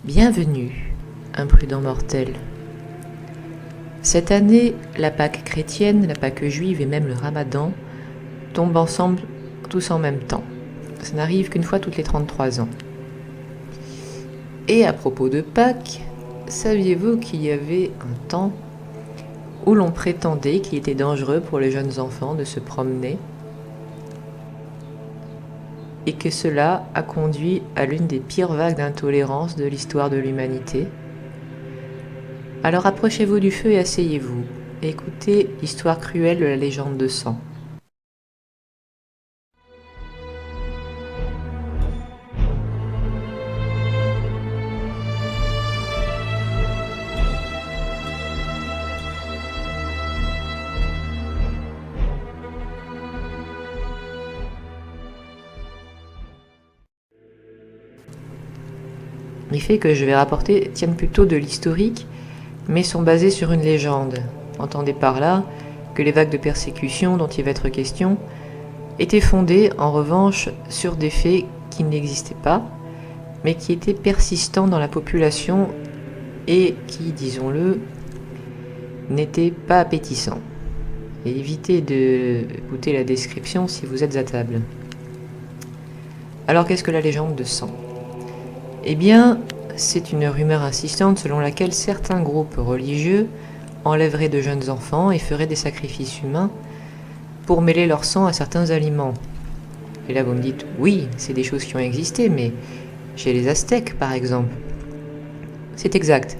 Bienvenue, imprudent mortel. Cette année, la Pâque chrétienne, la Pâque juive et même le Ramadan tombent ensemble tous en même temps. Ça n'arrive qu'une fois toutes les 33 ans. Et à propos de Pâques, saviez-vous qu'il y avait un temps où l'on prétendait qu'il était dangereux pour les jeunes enfants de se promener et que cela a conduit à l'une des pires vagues d'intolérance de l'histoire de l'humanité? Alors approchez-vous du feu et asseyez-vous, et écoutez l'histoire cruelle de la légende de sang. Les faits que je vais rapporter tiennent plutôt de l'historique, mais sont basés sur une légende. Entendez par là que les vagues de persécution dont il va être question étaient fondées en revanche sur des faits qui n'existaient pas, mais qui étaient persistants dans la population et qui, disons-le, n'étaient pas appétissants. Et évitez d'écouter la description si vous êtes à table. Alors qu'est-ce que la légende de sang ? Eh bien, c'est une rumeur insistante selon laquelle certains groupes religieux enlèveraient de jeunes enfants et feraient des sacrifices humains pour mêler leur sang à certains aliments. Et là vous me dites, oui, c'est des choses qui ont existé, mais chez les Aztèques par exemple. C'est exact.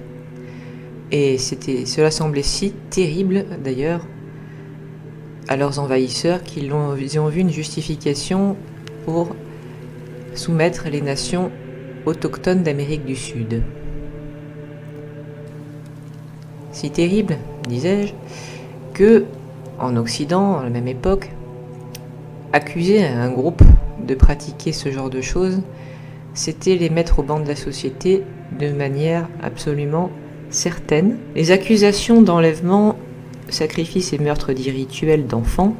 Et cela semblait si terrible d'ailleurs à leurs envahisseurs qu'ils ont vu une justification pour soumettre les nations autochtones d'Amérique du Sud. Si terrible, disais-je, que, en Occident, à la même époque, accuser un groupe de pratiquer ce genre de choses, c'était les mettre au banc de la société de manière absolument certaine. Les accusations d'enlèvement, sacrifice et meurtre dits rituels d'enfants,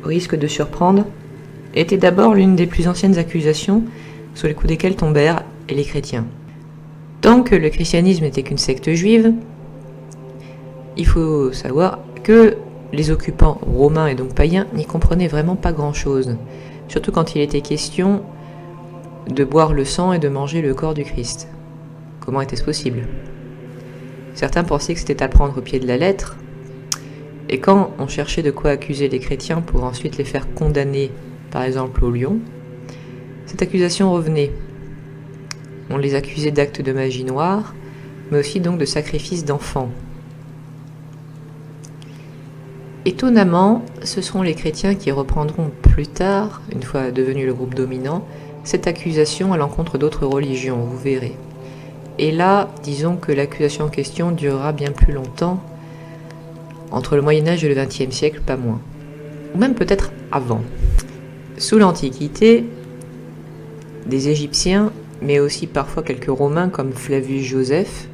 au risque de surprendre, étaient d'abord l'une des plus anciennes accusations sous les coups desquels tombèrent les chrétiens. Tant que le christianisme n'était qu'une secte juive, il faut savoir que les occupants romains et donc païens n'y comprenaient vraiment pas grand-chose, surtout quand il était question de boire le sang et de manger le corps du Christ. Comment était-ce possible ? Certains pensaient que c'était à prendre au pied de la lettre, et quand on cherchait de quoi accuser les chrétiens pour ensuite les faire condamner, par exemple au lion, cette accusation revenait. On les accusait d'actes de magie noire, mais aussi donc de sacrifices d'enfants. Étonnamment, ce seront les chrétiens qui reprendront plus tard, une fois devenu le groupe dominant, cette accusation à l'encontre d'autres religions, vous verrez. Et là, disons que l'accusation en question durera bien plus longtemps, entre le Moyen-Âge et le XXe siècle, pas moins. Ou même peut-être avant. Sous l'Antiquité, des Égyptiens, mais aussi parfois quelques Romains comme Flavius Joseph,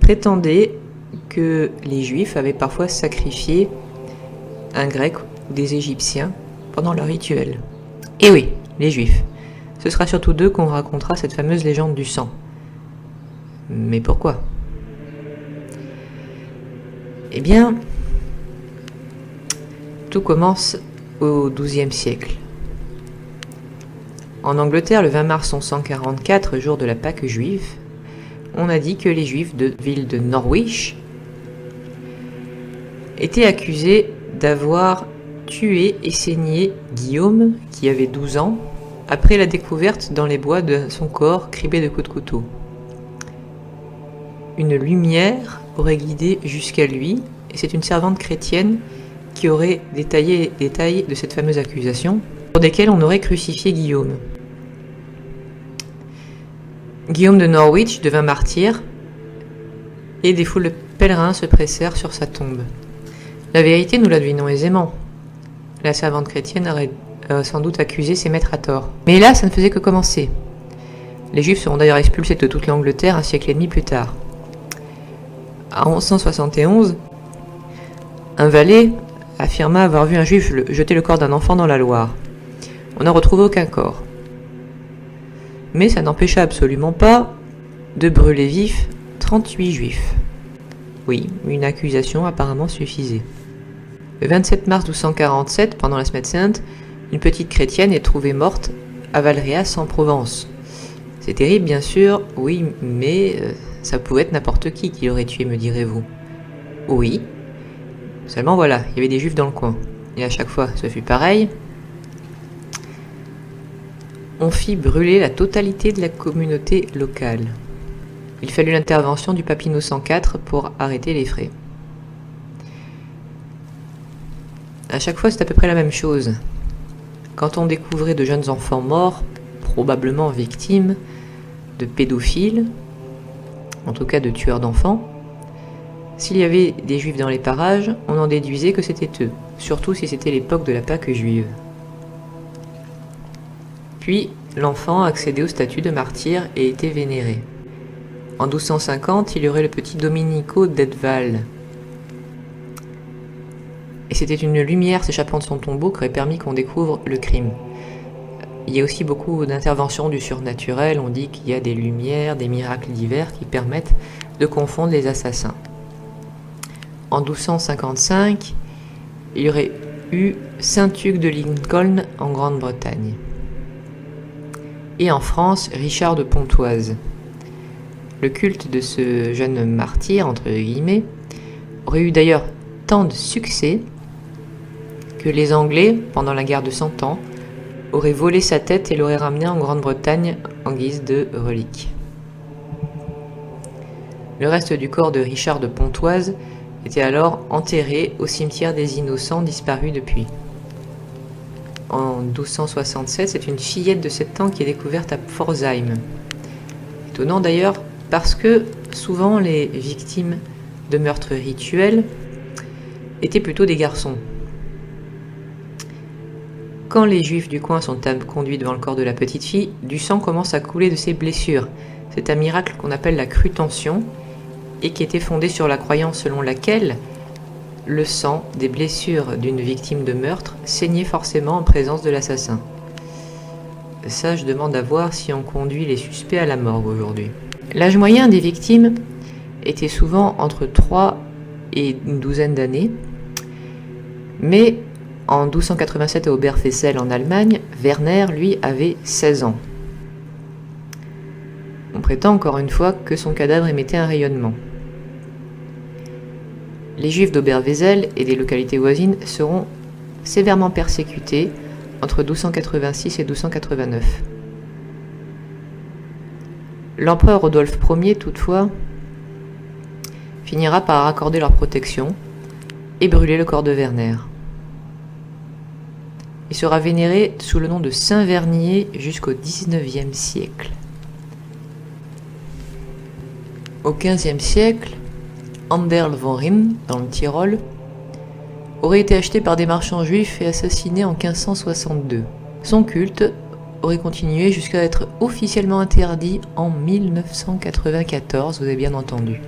prétendaient que les Juifs avaient parfois sacrifié un Grec ou des Égyptiens pendant leur rituel. Et oui, les Juifs. Ce sera surtout d'eux qu'on racontera cette fameuse légende du sang. Mais pourquoi ? Eh bien, tout commence au XIIe siècle. En Angleterre, le 20 mars 1144, jour de la Pâque juive, on a dit que les Juifs de ville de Norwich étaient accusés d'avoir tué et saigné Guillaume, qui avait 12 ans, après la découverte dans les bois de son corps criblé de coups de couteau. Une lumière aurait guidé jusqu'à lui, et c'est une servante chrétienne qui aurait détaillé les détails de cette fameuse accusation, pour desquels on aurait crucifié Guillaume. Guillaume de Norwich devint martyr, et des foules de pèlerins se pressèrent sur sa tombe. La vérité, nous la devinons aisément. La servante chrétienne aurait sans doute accusé ses maîtres à tort. Mais là, ça ne faisait que commencer. Les Juifs seront d'ailleurs expulsés de toute l'Angleterre un siècle et demi plus tard. En 1171, un valet affirma avoir vu un Juif jeter le corps d'un enfant dans la Loire. On n'a retrouvé aucun corps. Mais ça n'empêcha absolument pas de brûler vifs 38 juifs. Oui, une accusation apparemment suffisait. Le 27 mars 1247, pendant la Semaine Sainte, une petite chrétienne est trouvée morte à Valréas en Provence. C'est terrible bien sûr, oui, mais ça pouvait être n'importe qui l'aurait tué, me direz-vous. Oui, seulement voilà, il y avait des juifs dans le coin. Et à chaque fois, ce fut pareil. On fit brûler la totalité de la communauté locale. Il fallut l'intervention du pape Innocent IV pour arrêter les frais. À chaque fois, c'est à peu près la même chose. Quand on découvrait de jeunes enfants morts, probablement victimes de pédophiles, en tout cas de tueurs d'enfants, s'il y avait des juifs dans les parages, on en déduisait que c'était eux, surtout si c'était l'époque de la Pâque juive. Puis, l'enfant accédait au statut de martyr et était vénéré. En 1250, il y aurait le petit Domenico d'Edval. Et c'était une lumière s'échappant de son tombeau qui aurait permis qu'on découvre le crime. Il y a aussi beaucoup d'interventions du surnaturel. On dit qu'il y a des lumières, des miracles divers qui permettent de confondre les assassins. En 1255, il y aurait eu Saint-Hugues de Lincoln en Grande-Bretagne. Et en France, Richard de Pontoise. Le culte de ce jeune martyr, entre guillemets, aurait eu d'ailleurs tant de succès que les Anglais, pendant la guerre de 100 ans, auraient volé sa tête et l'auraient ramené en Grande-Bretagne en guise de relique. Le reste du corps de Richard de Pontoise était alors enterré au cimetière des Innocents disparus depuis. En 1267, c'est une fillette de 7 ans qui est découverte à Pforzheim. Étonnant d'ailleurs parce que souvent les victimes de meurtres rituels étaient plutôt des garçons. Quand les juifs du coin sont conduits devant le corps de la petite fille, du sang commence à couler de ses blessures. C'est un miracle qu'on appelle la crutention et qui était fondé sur la croyance selon laquelle le sang des blessures d'une victime de meurtre saignait forcément en présence de l'assassin. Ça, je demande à voir si on conduit les suspects à la morgue aujourd'hui. L'âge moyen des victimes était souvent entre 3 et une douzaine d'années, mais en 1287 à Oberfessel en Allemagne, Werner, lui, avait 16 ans. On prétend encore une fois que son cadavre émettait un rayonnement. Les juifs d'Oberwesel et des localités voisines seront sévèrement persécutés entre 1286 et 1289. L'empereur Rodolphe Ier, toutefois, finira par accorder leur protection et brûler le corps de Werner. Il sera vénéré sous le nom de Saint Vernier jusqu'au XIXe siècle. Au XVe siècle, Anderl von Riem, dans le Tyrol, aurait été acheté par des marchands juifs et assassiné en 1562. Son culte aurait continué jusqu'à être officiellement interdit en 1994, vous avez bien entendu.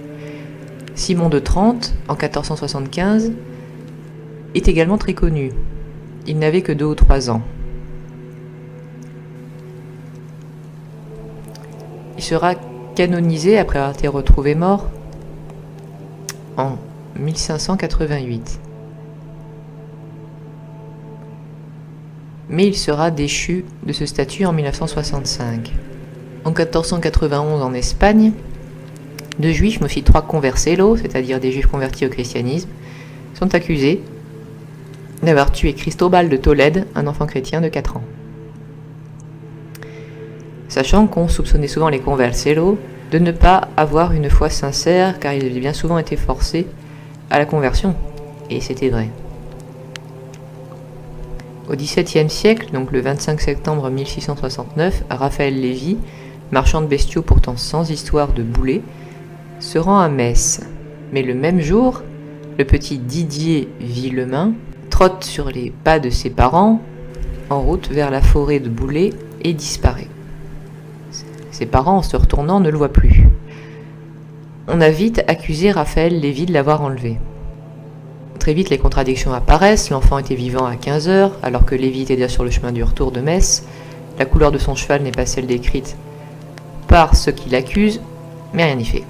Simon de Trente, en 1475, est également très connu. Il n'avait que 2 ou 3 ans. Il sera canonisé après avoir été retrouvé mort en 1588. Mais il sera déchu de ce statut en 1965. En 1491 en Espagne, 2 juifs, mais aussi 3 conversellos, c'est-à-dire des juifs convertis au christianisme, sont accusés d'avoir tué Cristobal de Tolède, un enfant chrétien de 4 ans. Sachant qu'on soupçonnait souvent les conversellos de ne pas avoir une foi sincère, car ils avaient bien souvent été forcés à la conversion, et c'était vrai. Au XVIIe siècle, donc le 25 septembre 1669, Raphaël Lévy, marchand de bestiaux pourtant sans histoire de boulet, se rend à Metz. Mais le même jour, le petit Didier Villemain trotte sur les pas de ses parents en route vers la forêt de Boulay et disparaît. Ses parents, en se retournant, ne le voient plus. On a vite accusé Raphaël Lévy de l'avoir enlevé. Très vite, les contradictions apparaissent. L'enfant était vivant à 15 heures, alors que Lévy était déjà sur le chemin du retour de Metz. La couleur de son cheval n'est pas celle décrite par ceux qui l'accusent, mais rien n'y fait.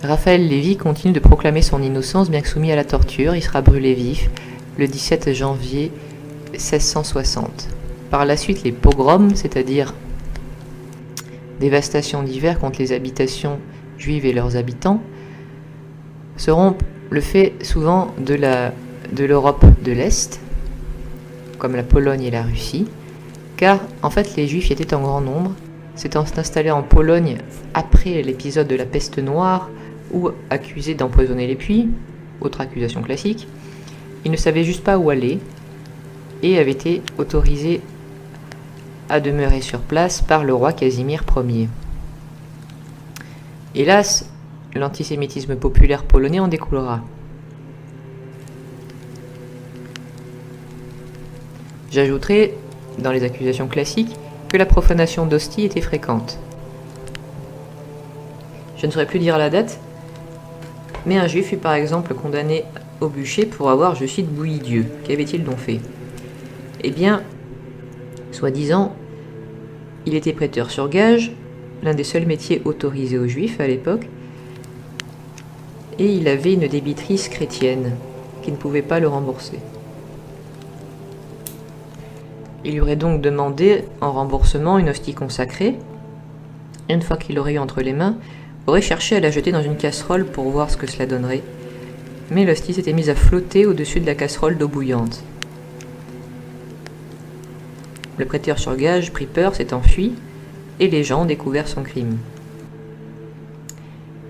Raphaël Lévy continue de proclamer son innocence bien que soumis à la torture. Il sera brûlé vif le 17 janvier 1660. Par la suite, les pogroms, c'est-à-dire dévastation divers contre les habitations juives et leurs habitants, seront le fait souvent de l'Europe de l'Est, comme la Pologne et la Russie, car en fait les Juifs y étaient en grand nombre, s'étant installés en Pologne après l'épisode de la peste noire ou accusés d'empoisonner les puits, autre accusation classique. Ils ne savaient juste pas où aller et avaient été autorisés à demeurer sur place par le roi Casimir Ier. Hélas, l'antisémitisme populaire polonais en découlera. J'ajouterai, dans les accusations classiques, que la profanation d'hosties était fréquente. Je ne saurais plus dire la date, mais un juif fut par exemple condamné au bûcher pour avoir, je cite, bouilli Dieu. Qu'avait-il donc fait? Eh bien, soi-disant, il était prêteur sur gage, l'un des seuls métiers autorisés aux juifs à l'époque, et il avait une débitrice chrétienne qui ne pouvait pas le rembourser. Il lui aurait donc demandé en remboursement une hostie consacrée, et une fois qu'il l'aurait eu entre les mains, aurait cherché à la jeter dans une casserole pour voir ce que cela donnerait. Mais l'hostie s'était mise à flotter au-dessus de la casserole d'eau bouillante. Le prêteur sur gage prit peur, s'est enfui, et les gens ont découvert son crime.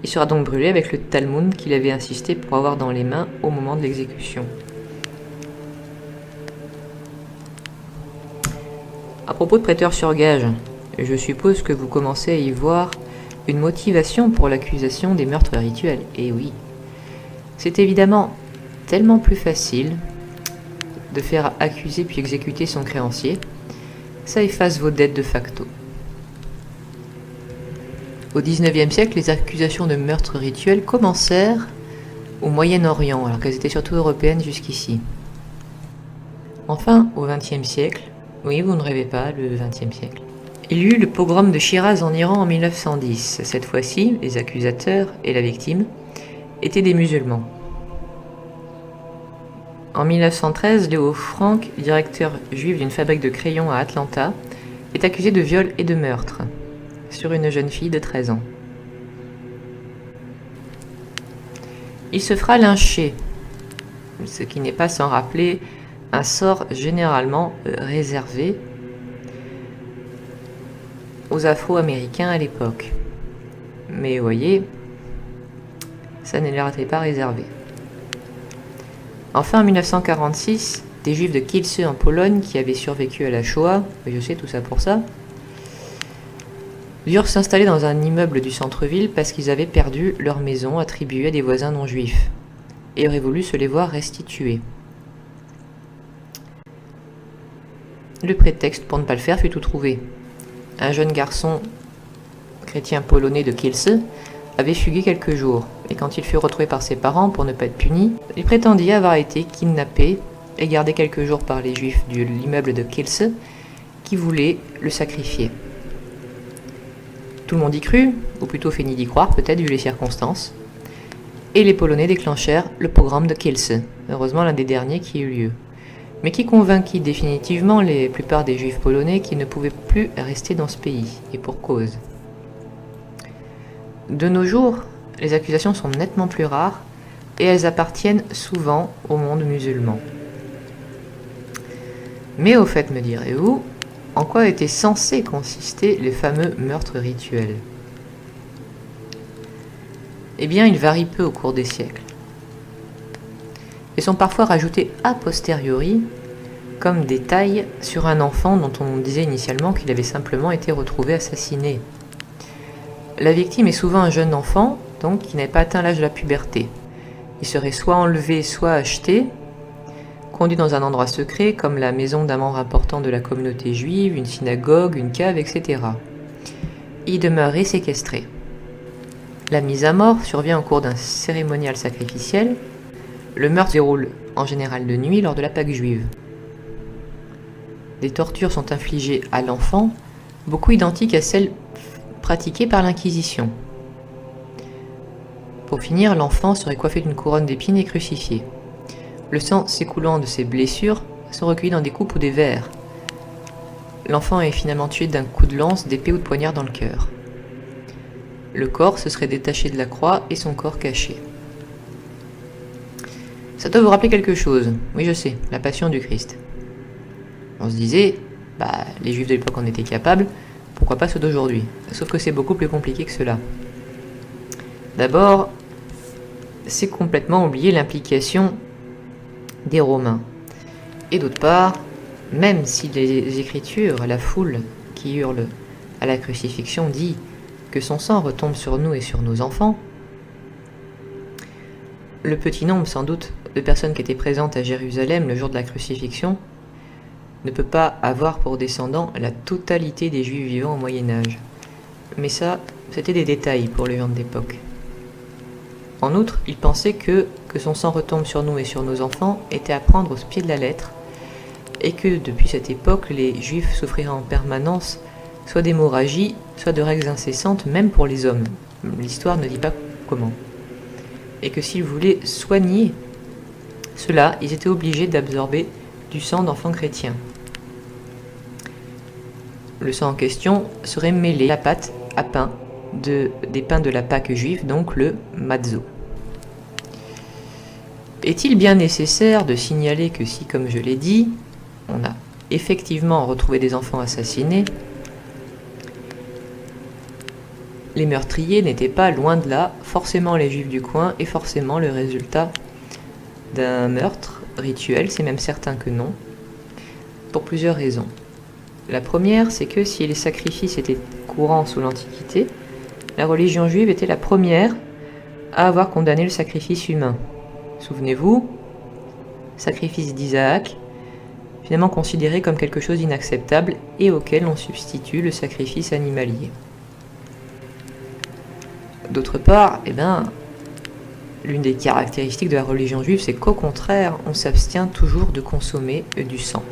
Il sera donc brûlé avec le Talmud qu'il avait insisté pour avoir dans les mains au moment de l'exécution. À propos de prêteur sur gage, je suppose que vous commencez à y voir une motivation pour l'accusation des meurtres rituels. Et oui, c'est évidemment tellement plus facile de faire accuser puis exécuter son créancier. Ça efface vos dettes de facto. Au XIXe siècle, les accusations de meurtres rituels commencèrent au Moyen-Orient, alors qu'elles étaient surtout européennes jusqu'ici. Enfin, au XXe siècle, oui, vous ne rêvez pas, le XXe siècle, il y eut le pogrom de Chiraz en Iran en 1910. Cette fois-ci, les accusateurs et la victime étaient des musulmans. En 1913, Léo Frank, directeur juif d'une fabrique de crayons à Atlanta, est accusé de viol et de meurtre sur une jeune fille de 13 ans. Il se fera lyncher, ce qui n'est pas sans rappeler un sort généralement réservé aux Afro-Américains à l'époque. Mais vous voyez, ça ne leur était pas réservé. Enfin, en 1946, des Juifs de Kielce en Pologne qui avaient survécu à la Shoah, je sais tout ça pour ça, durent s'installer dans un immeuble du centre-ville parce qu'ils avaient perdu leur maison attribuée à des voisins non juifs et auraient voulu se les voir restituer. Le prétexte pour ne pas le faire fut tout trouvé. Un jeune garçon chrétien polonais de Kielce avait fugué quelques jours, et quand il fut retrouvé par ses parents pour ne pas être puni, il prétendit avoir été kidnappé et gardé quelques jours par les juifs de l'immeuble de Kielce qui voulaient le sacrifier. Tout le monde y crut, ou plutôt feignit d'y croire, peut-être vu les circonstances, et les Polonais déclenchèrent le pogrom de Kielce, heureusement l'un des derniers qui eut lieu, mais qui convainquit définitivement la plupart des juifs polonais qui ne pouvaient plus rester dans ce pays, et pour cause. De nos jours, les accusations sont nettement plus rares, et elles appartiennent souvent au monde musulman. Mais au fait, me direz-vous, en quoi étaient censés consister les fameux meurtres rituels? Eh bien, ils varient peu au cours des siècles, et sont parfois rajoutés a posteriori comme détail sur un enfant dont on disait initialement qu'il avait simplement été retrouvé assassiné. La victime est souvent un jeune enfant, donc qui n'avait pas atteint l'âge de la puberté. Il serait soit enlevé, soit acheté, conduit dans un endroit secret comme la maison d'un membre important de la communauté juive, une synagogue, une cave, etc. Il demeurait séquestré. La mise à mort survient au cours d'un cérémonial sacrificiel. Le meurtre se déroule en général de nuit lors de la Pâque juive. Des tortures sont infligées à l'enfant, beaucoup identiques à celles pratiquée par l'Inquisition. Pour finir, l'enfant serait coiffé d'une couronne d'épines et crucifié. Le sang s'écoulant de ses blessures se recueillit dans des coupes ou des verres. L'enfant est finalement tué d'un coup de lance, d'épée ou de poignard dans le cœur. Le corps se serait détaché de la croix et son corps caché. Ça doit vous rappeler quelque chose. Oui, je sais, la passion du Christ. On se disait, les juifs de l'époque en étaient capables, pourquoi pas ceux d'aujourd'hui? Sauf que c'est beaucoup plus compliqué que cela. D'abord, c'est complètement oublier l'implication des Romains. Et d'autre part, même si les Écritures, la foule qui hurle à la crucifixion dit que son sang retombe sur nous et sur nos enfants, le petit nombre sans doute de personnes qui étaient présentes à Jérusalem le jour de la crucifixion ne peut pas avoir pour descendants la totalité des Juifs vivant au Moyen-Âge. Mais ça, c'était des détails pour les gens de l'époque. En outre, il pensait que son sang retombe sur nous et sur nos enfants était à prendre au pied de la lettre, et que depuis cette époque, les Juifs souffriraient en permanence soit d'hémorragie, soit de règles incessantes, même pour les hommes. L'histoire ne dit pas comment. Et que s'ils voulaient soigner cela, ils étaient obligés d'absorber du sang d'enfants chrétiens. Le sang en question serait mêlé à la pâte à pain des pains de la Pâque juive, donc le matzo. Est-il bien nécessaire de signaler que si, comme je l'ai dit, on a effectivement retrouvé des enfants assassinés, les meurtriers n'étaient pas, loin de là, forcément les juifs du coin et forcément le résultat d'un meurtre rituel, c'est même certain que non, pour plusieurs raisons. La première, c'est que si les sacrifices étaient courants sous l'Antiquité, la religion juive était la première à avoir condamné le sacrifice humain. Souvenez-vous, sacrifice d'Isaac, finalement considéré comme quelque chose d'inacceptable et auquel on substitue le sacrifice animalier. D'autre part, l'une des caractéristiques de la religion juive, c'est qu'au contraire, on s'abstient toujours de consommer du sang.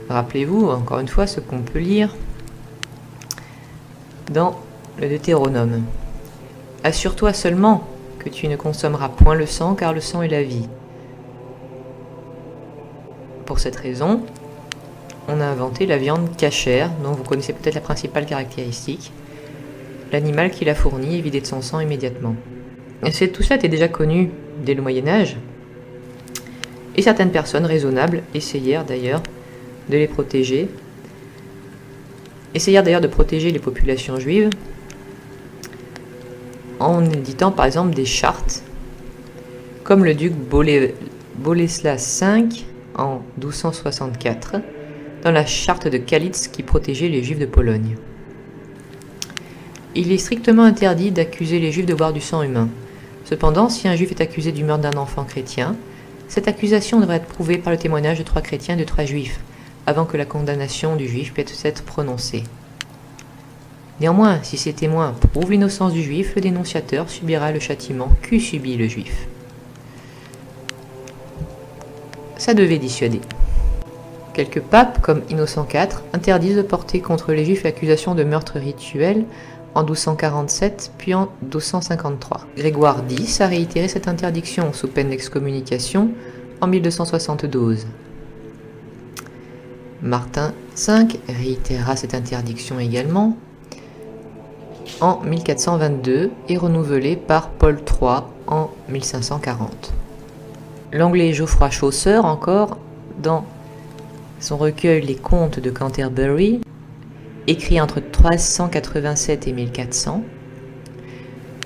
Rappelez-vous, encore une fois, ce qu'on peut lire dans le Deutéronome. Assure-toi seulement que tu ne consommeras point le sang, car le sang est la vie. Pour cette raison, on a inventé la viande cachère, dont vous connaissez peut-être la principale caractéristique. L'animal qui la fournit est vidé de son sang immédiatement. Tout cela était déjà connu dès le Moyen-Âge, et certaines personnes raisonnables essayèrent d'ailleurs de les protéger, de protéger les populations juives en éditant par exemple des chartes, comme le duc Boleslas V en 1264, dans la charte de Kalisz qui protégeait les juifs de Pologne. Il est strictement interdit d'accuser les juifs de boire du sang humain. Cependant, si un juif est accusé du meurtre d'un enfant chrétien, cette accusation devrait être prouvée par le témoignage de 3 chrétiens et de 3 juifs, avant que la condamnation du juif puisse être prononcée. Néanmoins, si ces témoins prouvent l'innocence du juif, le dénonciateur subira le châtiment qu'eût subi le juif. Ça devait dissuader. Quelques papes, comme Innocent IV, interdisent de porter contre les juifs l'accusation de meurtre rituel en 1247 puis en 1253. Grégoire X a réitéré cette interdiction sous peine d'excommunication en 1272. Martin V réitérera cette interdiction également en 1422 et renouvelée par Paul III en 1540. L'anglais Geoffroy Chaucer, encore, dans son recueil Les Contes de Canterbury, écrit entre 1387 et 1400,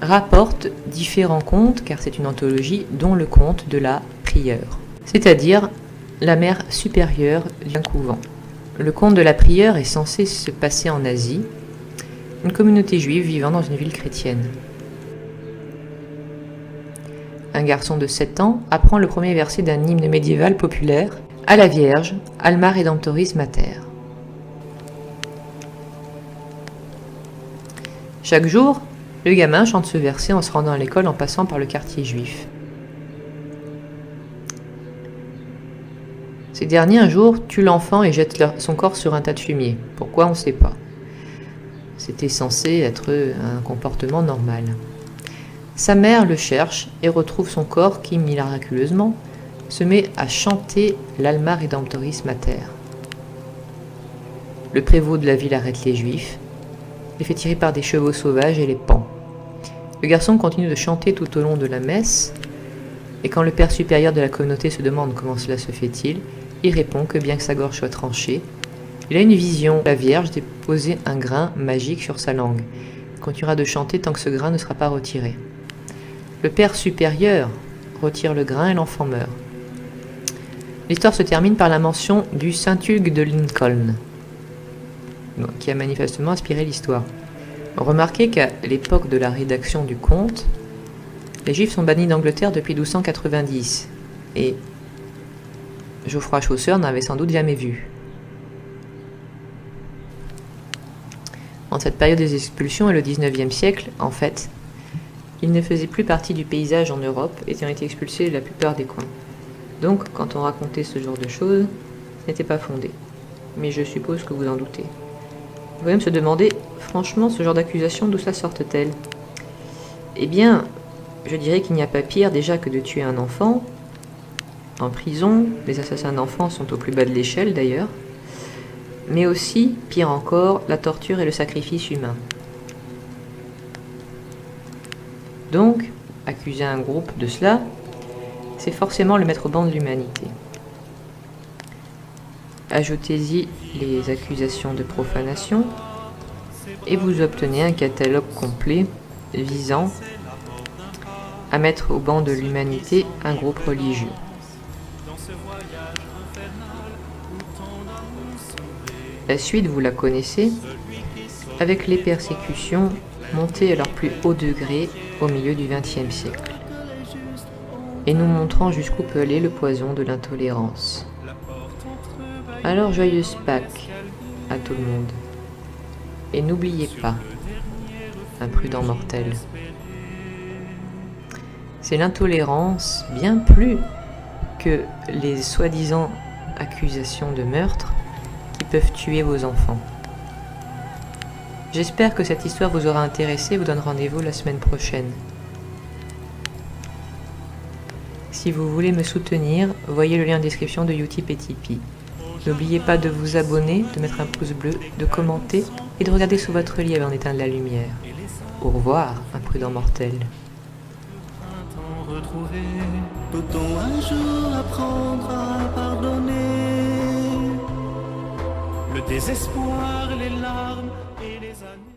rapporte différents contes, car c'est une anthologie, dont le conte de la prieure, c'est-à-dire la mère supérieure d'un couvent. Le conte de la prieure est censé se passer en Asie, une communauté juive vivant dans une ville chrétienne. Un garçon de 7 ans apprend le premier verset d'un hymne médiéval populaire à la Vierge, Alma Redemptoris Mater. Chaque jour, le gamin chante ce verset en se rendant à l'école en passant par le quartier juif. Ces derniers, un jour, tuent l'enfant et jettent son corps sur un tas de fumier. Pourquoi, on ne sait pas. C'était censé être un comportement normal. Sa mère le cherche et retrouve son corps qui, miraculeusement, se met à chanter l'Alma Redemptoris Mater. Le prévôt de la ville arrête les Juifs, les fait tirer par des chevaux sauvages et les pend. Le garçon continue de chanter tout au long de la messe, et quand le père supérieur de la communauté se demande comment cela se fait-il, il répond que bien que sa gorge soit tranchée, il a une vision. La Vierge déposer un grain magique sur sa langue. Il continuera de chanter tant que ce grain ne sera pas retiré. Le père supérieur retire le grain et l'enfant meurt. L'histoire se termine par la mention du Saint Hugues de Lincoln, qui a manifestement inspiré l'histoire. Remarquez qu'à l'époque de la rédaction du conte, les Juifs sont bannis d'Angleterre depuis 1290, et Geoffroy Chaucer n'avait sans doute jamais vu. Entre cette période des expulsions et le XIXe siècle, en fait, ils ne faisaient plus partie du paysage en Europe, ayant été expulsés de la plupart des coins. Donc, quand on racontait ce genre de choses, ce n'était pas fondé. Mais je suppose que vous en doutez. On peut même se demander, franchement, ce genre d'accusation, d'où ça sortent-elles? Eh bien, je dirais qu'il n'y a pas pire déjà que de tuer un enfant. En prison, les assassins d'enfants sont au plus bas de l'échelle d'ailleurs. Mais aussi, pire encore, la torture et le sacrifice humain. Donc, accuser un groupe de cela, c'est forcément le mettre au ban de l'humanité. Ajoutez-y les accusations de profanation et vous obtenez un catalogue complet visant à mettre au ban de l'humanité un groupe religieux. La suite, vous la connaissez, avec les persécutions montées à leur plus haut degré au milieu du XXe siècle, et nous montrant jusqu'où peut aller le poison de l'intolérance. Alors joyeuse Pâques à tout le monde, et n'oubliez pas, imprudent mortel, c'est l'intolérance bien plus que les soi-disant accusations de meurtre qui peuvent tuer vos enfants. J'espère que cette histoire vous aura intéressé et vous donne rendez-vous la semaine prochaine. Si vous voulez me soutenir, voyez le lien en description de Utip et Tipeee. N'oubliez pas de vous abonner, de mettre un pouce bleu, de commenter et de regarder sous votre lit avant d'éteindre la lumière. Au revoir, imprudent mortel. Peut-on un jour apprendre à pardonner? Le désespoir, les larmes et les années.